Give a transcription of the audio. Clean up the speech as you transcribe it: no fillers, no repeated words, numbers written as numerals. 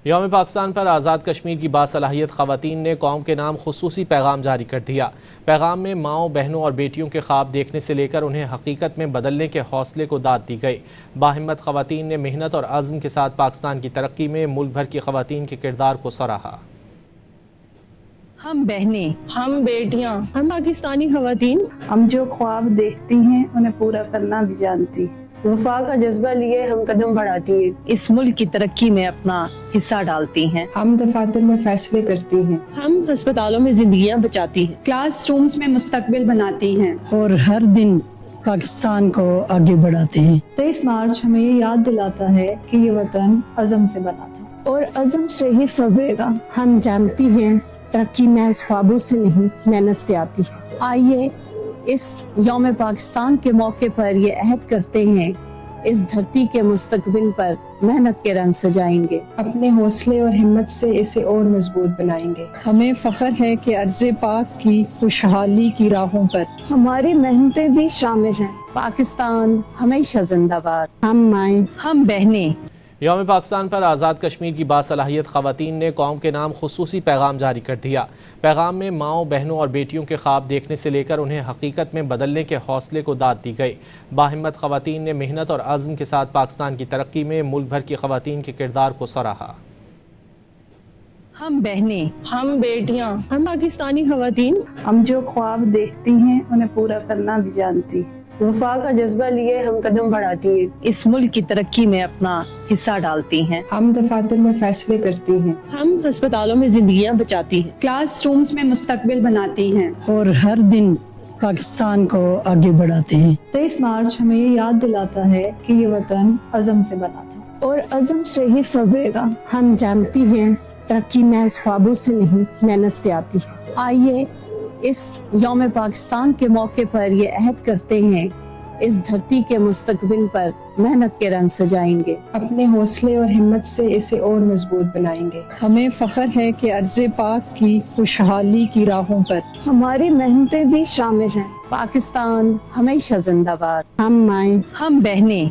یوم پاکستان پر آزاد کشمیر کی باصلاحیت خواتین نے قوم کے نام خصوصی پیغام جاری کر دیا۔ پیغام میں ماؤں، بہنوں اور بیٹیوں کے خواب دیکھنے سے لے کر انہیں حقیقت میں بدلنے کے حوصلے کو داد دی گئی۔ باہمت خواتین نے محنت اور عزم کے ساتھ پاکستان کی ترقی میں ملک بھر کی خواتین کے کردار کو سراہا۔ ہم بہنیں، ہم بیٹیاں، ہم پاکستانی خواتین، ہم جو خواب دیکھتی ہیں انہیں پورا کرنا بھی جانتی ہیں۔ وفا کا جذبہ لیے ہم قدم بڑھاتی ہیں۔ اس ملک کی ترقی میں اپنا حصہ ڈالتی ہیں۔ ہم دفاتر میں فیصلے کرتی ہیں، ہم ہسپتالوں میں زندگیاں بچاتی ہیں، کلاس رومز میں مستقبل بناتی ہیں، اور ہر دن پاکستان کو آگے بڑھاتے ہیں۔ 23 مارچ ہمیں یہ یاد دلاتا ہے کہ یہ وطن عزم سے بنا تھا اور عزم سے ہی سبرے گا۔ ہم جانتی ہیں ترقی محض خوابوں سے نہیں، محنت سے آتی ہے۔ آئیے اس یوم پاکستان کے موقع پر یہ عہد کرتے ہیں، اس دھرتی کے مستقبل پر محنت کے رنگ سجائیں گے، اپنے حوصلے اور ہمت سے اسے اور مضبوط بنائیں گے۔ ہمیں فخر ہے کہ ارض پاک کی خوشحالی کی راہوں پر ہماری محنتیں بھی شامل ہیں۔ پاکستان ہمیشہ زندہ باد۔ ہم مائیں، ہم بہنیں۔ یوم پاکستان پر آزاد کشمیر کی باصلاحیت خواتین نے قوم کے نام خصوصی پیغام جاری کر دیا۔ پیغام میں ماؤں، بہنوں اور بیٹیوں کے خواب دیکھنے سے لے کر انہیں حقیقت میں بدلنے کے حوصلے کو داد دی گئی۔ باہمت خواتین نے محنت اور عزم کے ساتھ پاکستان کی ترقی میں ملک بھر کی خواتین کے کردار کو سراہا۔ ہم بہنیں، ہم بیٹیاں، ہم پاکستانی خواتین، ہم جو خواب دیکھتی ہیں انہیں پورا کرنا بھی جانتی ہیں۔ وفا کا جذبہ لیے ہم قدم بڑھاتی ہیں۔ اس ملک کی ترقی میں اپنا حصہ ڈالتی ہیں۔ ہم دفاتر میں فیصلے کرتی ہیں، ہم ہسپتالوں میں زندگیاں بچاتی ہیں، کلاس رومز میں مستقبل بناتی ہیں، اور ہر دن پاکستان کو آگے بڑھاتے ہیں۔ 23 مارچ ہمیں یہ یاد دلاتا ہے کہ یہ وطن عزم سے بنا تھا اور عزم سے ہی سبرے گا۔ ہم جانتی ہیں ترقی محض خوابوں سے نہیں، محنت سے آتی ہے۔ آئیے اس یوم پاکستان کے موقع پر یہ عہد کرتے ہیں، اس دھرتی کے مستقبل پر محنت کے رنگ سجائیں گے، اپنے حوصلے اور ہمت سے اسے اور مضبوط بنائیں گے۔ ہمیں فخر ہے کہ ارض پاک کی خوشحالی کی راہوں پر ہماری محنتیں بھی شامل ہیں۔ پاکستان ہمیشہ زندہ باد۔ ہم مائیں، ہم بہنیں۔